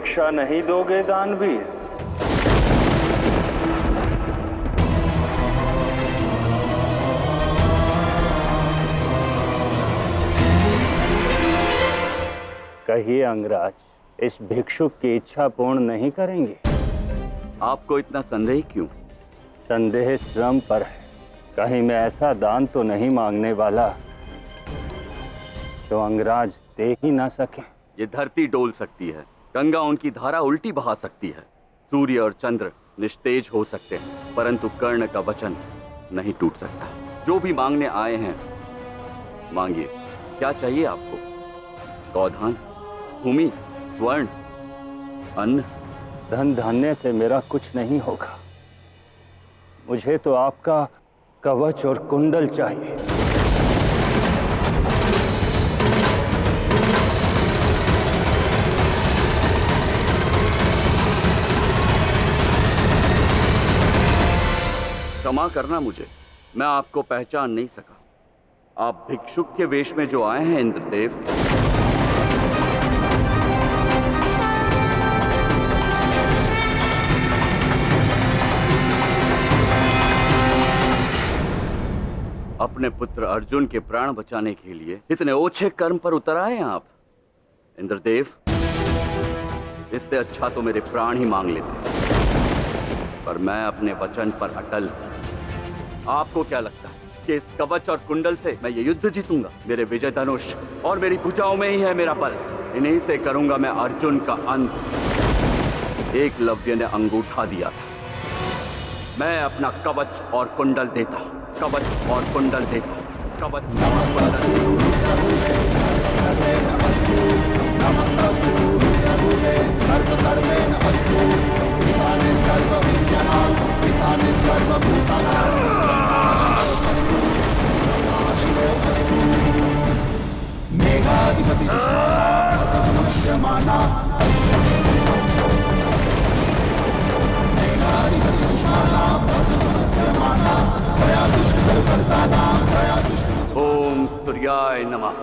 भिक्षा नहीं दोगे दानवीर? कहिए अंगराज, इस भिक्षुक की इच्छा पूर्ण नहीं करेंगे? आपको इतना संदेह क्यों? संदेह श्रम पर है। कहीं मैं ऐसा दान तो नहीं मांगने वाला जो अंगराज दे ही ना सके। ये धरती डोल सकती है, गंगा उनकी धारा उल्टी बहा सकती है, सूर्य और चंद्र निस्तेज हो सकते हैं, परंतु कर्ण का वचन नहीं टूट सकता। जो भी मांगने आए हैं मांगिए। क्या चाहिए आपको? गौधान, भूमि, स्वर्ण, अन्न? धन धान्य से मेरा कुछ नहीं होगा। मुझे तो आपका कवच और कुंडल चाहिए। क्षमा करना मुझे, मैं आपको पहचान नहीं सका। आप भिक्षुक के वेश में जो आए हैं इंद्रदेव, अपने पुत्र अर्जुन के प्राण बचाने के लिए इतने ओछे कर्म पर उतर आए हैं आप? इंद्रदेव, इससे अच्छा तो मेरे प्राण ही मांग लेते, पर मैं अपने वचन पर अटल हूं। आपको क्या लगता है कि इस कवच और कुंडल से मैं ये युद्ध जीतूंगा? मेरे विजय धनुष और मेरी भुजाओं में ही है मेरा बल। इन्हीं से करूंगा मैं अर्जुन का अंत। एकलव्य ने अंगूठा दिया था, मैं अपना कवच और कुंडल देता, कवच और कुंडल देता, कवच और मेघाधिपति ओम सूर्याय नमः।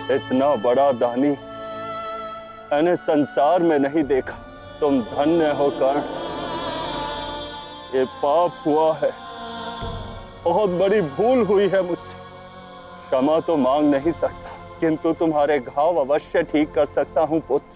इतना बड़ा दानी मैंने संसार में नहीं देखा। तुम धन्य हो कर्ण। ये पाप हुआ है, बहुत बड़ी भूल हुई है मुझसे। क्षमा तो मांग नहीं सकता, किंतु तुम्हारे घाव अवश्य ठीक कर सकता हूं पुत्र।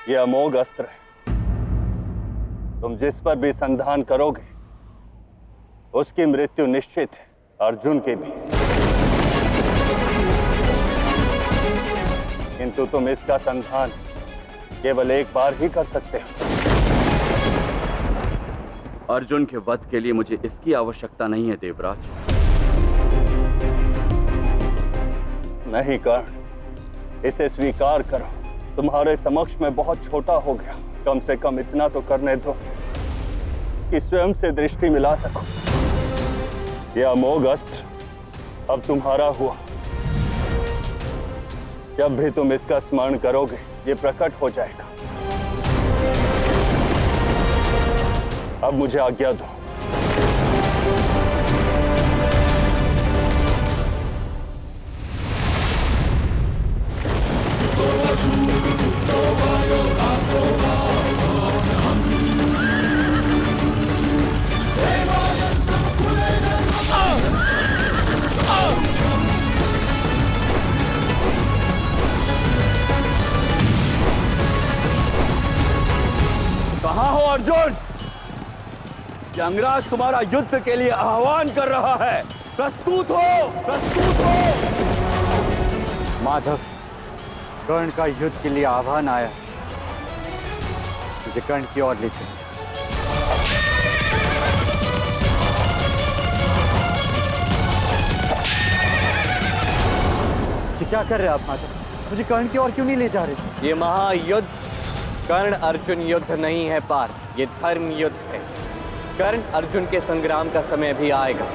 ये अमोघ अस्त्र है, तुम जिस पर भी संधान करोगे उसकी मृत्यु निश्चित है, अर्जुन की भी। किंतु तुम इसका संधान केवल एक बार ही कर सकते हो। अर्जुन के वध के लिए मुझे इसकी आवश्यकता नहीं है देवराज। नहीं कर्ण, इसे स्वीकार करो। तुम्हारे समक्ष मैं बहुत छोटा हो गया, कम से कम इतना तो करने दो कि स्वयं से दृष्टि मिला सको। यह अमोघ अस्त्र अब तुम्हारा हुआ। जब भी तुम इसका स्मरण करोगे ये प्रकट हो जाएगा। अब मुझे आज्ञा दो। तो अंगराज तुम्हारा युद्ध के लिए आह्वान कर रहा है। प्रस्तुत हो, प्रस्तुत हो। माधव, कर्ण का युद्ध के लिए आह्वान आया। मुझे कर्ण की ओर ले चलो। ये क्या कर रहे हैं आप माधव? मुझे कर्ण की ओर क्यों नहीं ले जा रहे? ये महायुद्ध कर्ण अर्जुन युद्ध नहीं है पार्थ, ये धर्म युद्ध है। कर्ण अर्जुन के संग्राम का समय भी आएगा।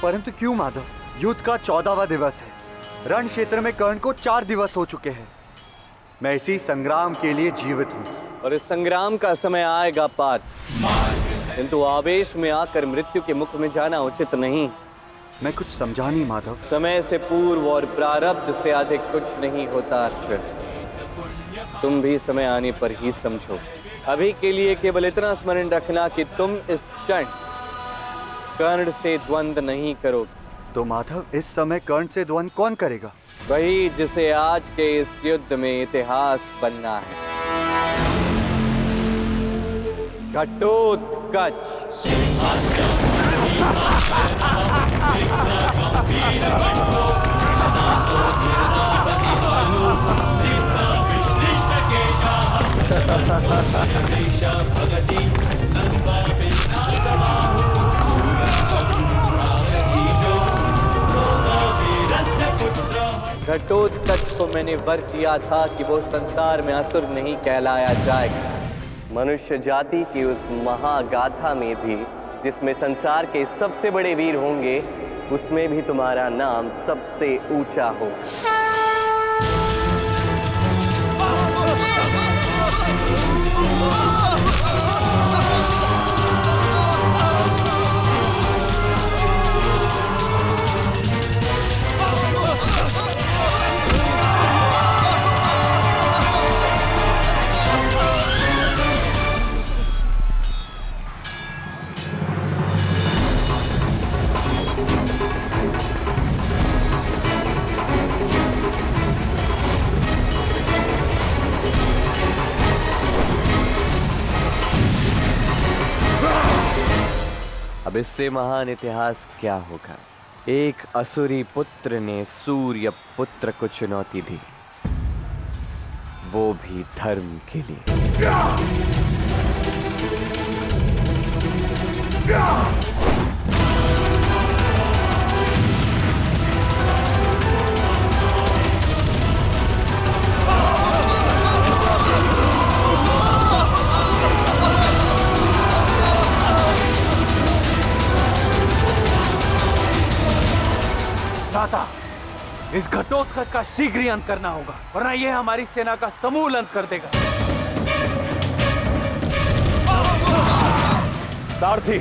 परंतु क्यों माधव? युद्ध का 14वां दिवस है। रण क्षेत्र में कर्ण को 4 दिवस हो चुके हैं। मैं इसी संग्राम के लिए जीवित हूँ। और इस संग्राम का समय आएगा पार्थ, किंतु आवेश में आकर मृत्यु के मुख में जाना उचित नहीं। मैं कुछ समझा नहीं माधव। समय से पूर्व और प्रारब्ध से अधिक कुछ नहीं होता अर्जुन। तुम भी समय आने पर ही समझो। अभी के लिए केवल इतना स्मरण रखना कि तुम इस क्षण कर्ण से द्वंद्व नहीं करोगे। तो माधव, इस समय कर्ण से द्वंद्व कौन करेगा? वही जिसे आज के इस युद्ध में इतिहास बनना है। घटोत्कच। घटोत्कच को मैंने वर किया था कि वो संसार में असुर नहीं कहलाया जाएगा। मनुष्य जाति की उस महागाथा में भी, जिसमें संसार के सबसे बड़े वीर होंगे, उसमें भी तुम्हारा नाम सबसे ऊंचा हो। अब इससे महान इतिहास क्या होगा? एक असुरी पुत्र ने सूर्य पुत्र को चुनौती दी, वो भी धर्म के लिए। इस घटोत्कच का शीघ्र ही अंत करना होगा, वरना यह हमारी सेना का समूल अंत कर देगा। सारथी,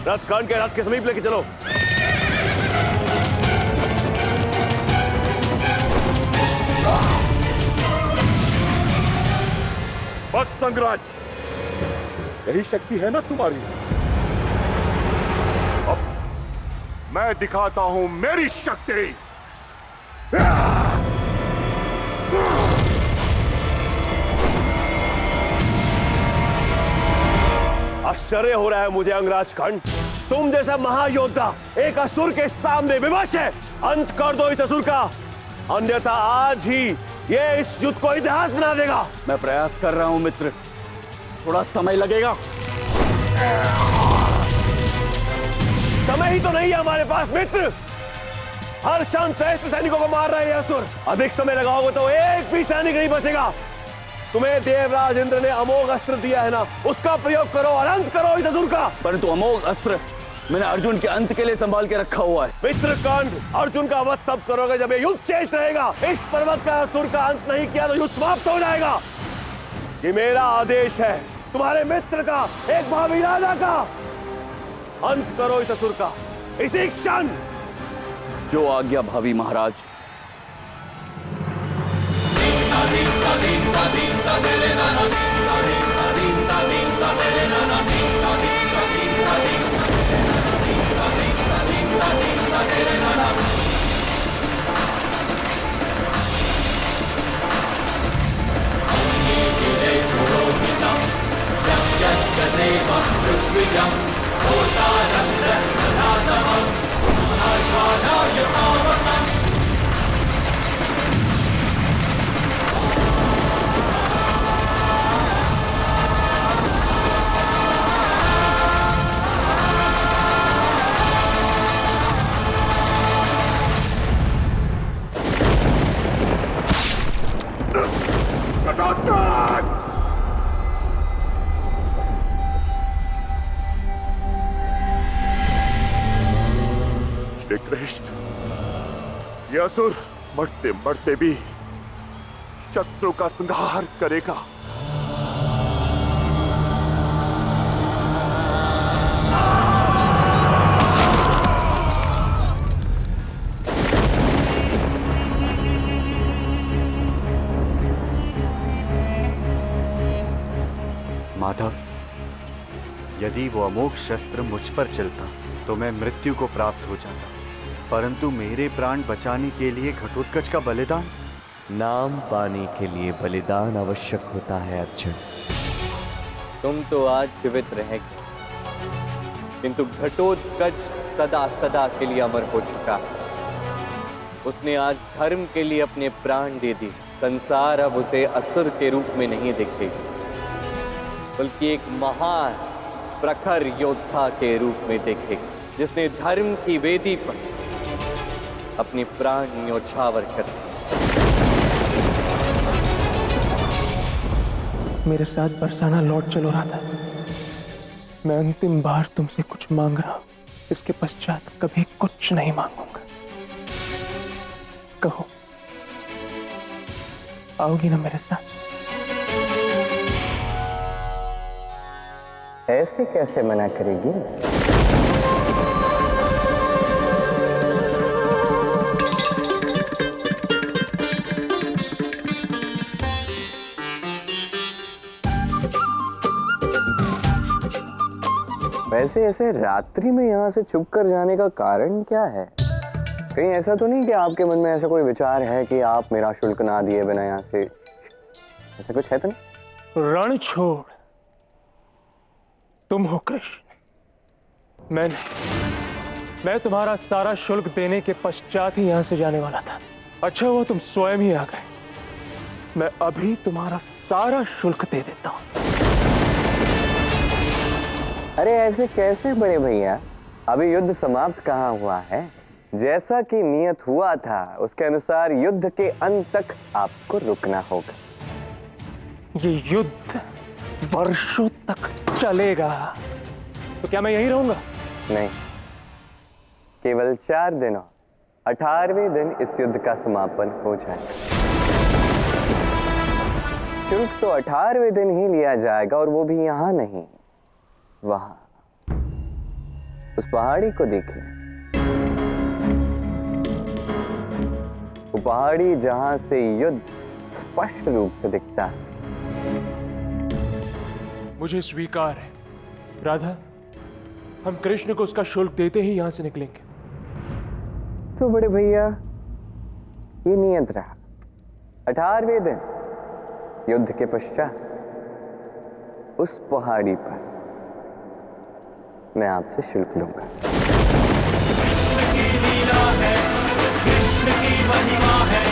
रथ कर्ण के रथ के समीप लेके चलो। बस संगराज, यही शक्ति है ना तुम्हारी? अब मैं दिखाता हूं मेरी शक्ति। आश्चर्य हो रहा है मुझे अंगराज कर्ण, तुम जैसा महायोद्धा एक असुर के सामने विवश है। अंत कर दो इस असुर का, अन्यथा आज ही ये इस युद्ध को इतिहास बना देगा। मैं प्रयास कर रहा हूं मित्र, थोड़ा समय लगेगा। समय ही तो नहीं है हमारे पास मित्र। हर क्षण सहस्त्र सैनिकों को मार रहे हैं असुर। अधिक समय लगाओगे तो एक भी सैनिक नहीं बचेगा। तुम्हें देवराज इंद्र ने अमोघ अस्त्र दिया है ना, उसका प्रयोग करो और अंत करो इस असुर का। परंतु अमोघ अस्त्र मैंने अर्जुन के अंत के लिए संभाल के रखा हुआ है। मित्र कर्ण, अर्जुन का वध तब करोगे जब ये युद्ध शेष रहेगा। इस पर्वत का असुर का अंत नहीं किया तो युद्ध समाप्त हो जाएगा। ये मेरा आदेश है, तुम्हारे मित्र का, एक भावी राजा का। अंत करो इस असुर का इसी क्षण। जो आज्ञा भावी महाराज। श्री कृष्ण, ये असुर मरते मरते भी शत्रु का संहार करेगा। माधव, यदि वो अमोघ शस्त्र मुझ पर चलता तो मैं मृत्यु को प्राप्त हो जाता, परंतु मेरे प्राण बचाने के लिए घटोत्कच का बलिदान। नाम पाने के लिए बलिदान आवश्यक होता है अर्जुन। तुम तो आज जीवित रहेंगे, किंतु घटोत्कच सदा सदा के लिए अमर हो चुका है। उसने आज धर्म के लिए अपने प्राण दे दिए। संसार अब उसे असुर के रूप में नहीं देखेगा, बल्कि एक महान प्रखर योद्धा के रूप में देखेगा, जिसने धर्म की वेदी पर अपने प्राण न्योछावर कर दिए। मेरे साथ बरसाना लौट चलो राधा। मैं अंतिम बार तुमसे कुछ मांग रहा हूं, इसके पश्चात कभी कुछ नहीं मांगूंगा। कहो, आओगी ना मेरे साथ? ऐसे कैसे मना करेगी? वैसे ऐसे रात्रि में यहाँ से छुप कर जाने का कारण क्या है? कहीं ऐसा तो नहीं कि आपके मन में ऐसा कोई विचार है कि आप मेरा शुल्क ना दिए बिना यहाँ से, ऐसा कुछ है तो नहीं? रण छोड़, तुम हो कृष्ण, मैं नहीं। मैं तुम्हारा सारा शुल्क देने के पश्चात ही यहां से जाने वाला था। अच्छा हुआ तुम स्वयं ही आ गए। मैं अभी तुम्हारा सारा शुल्क दे देता हूं। अरे ऐसे कैसे बड़े भैया? अभी युद्ध समाप्त कहाँ हुआ है? जैसा कि नियत हुआ था उसके अनुसार युद्ध के अंत तक आपको रुकना होगा। ये युद्ध वर्षों तक चलेगा, तो क्या मैं यहीं रहूंगा? नहीं, केवल 4 दिनों, 18वें दिन इस युद्ध का समापन हो जाएगा। शुल्क तो 18वें दिन ही लिया जाएगा, और वो भी यहाँ नहीं, वहां उस पहाड़ी को देखिए। वो पहाड़ी जहां से युद्ध स्पष्ट रूप से दिखता है। मुझे स्वीकार है राधा, हम कृष्ण को उसका शुल्क देते ही यहां से निकलेंगे। तो बड़े भैया, ये नियत रहा। 18वें दिन युद्ध के पश्चात उस पहाड़ी पर मैं आपसे शुल्क लूंगा। कृष्ण की लीला है, कृष्ण की महिमा है।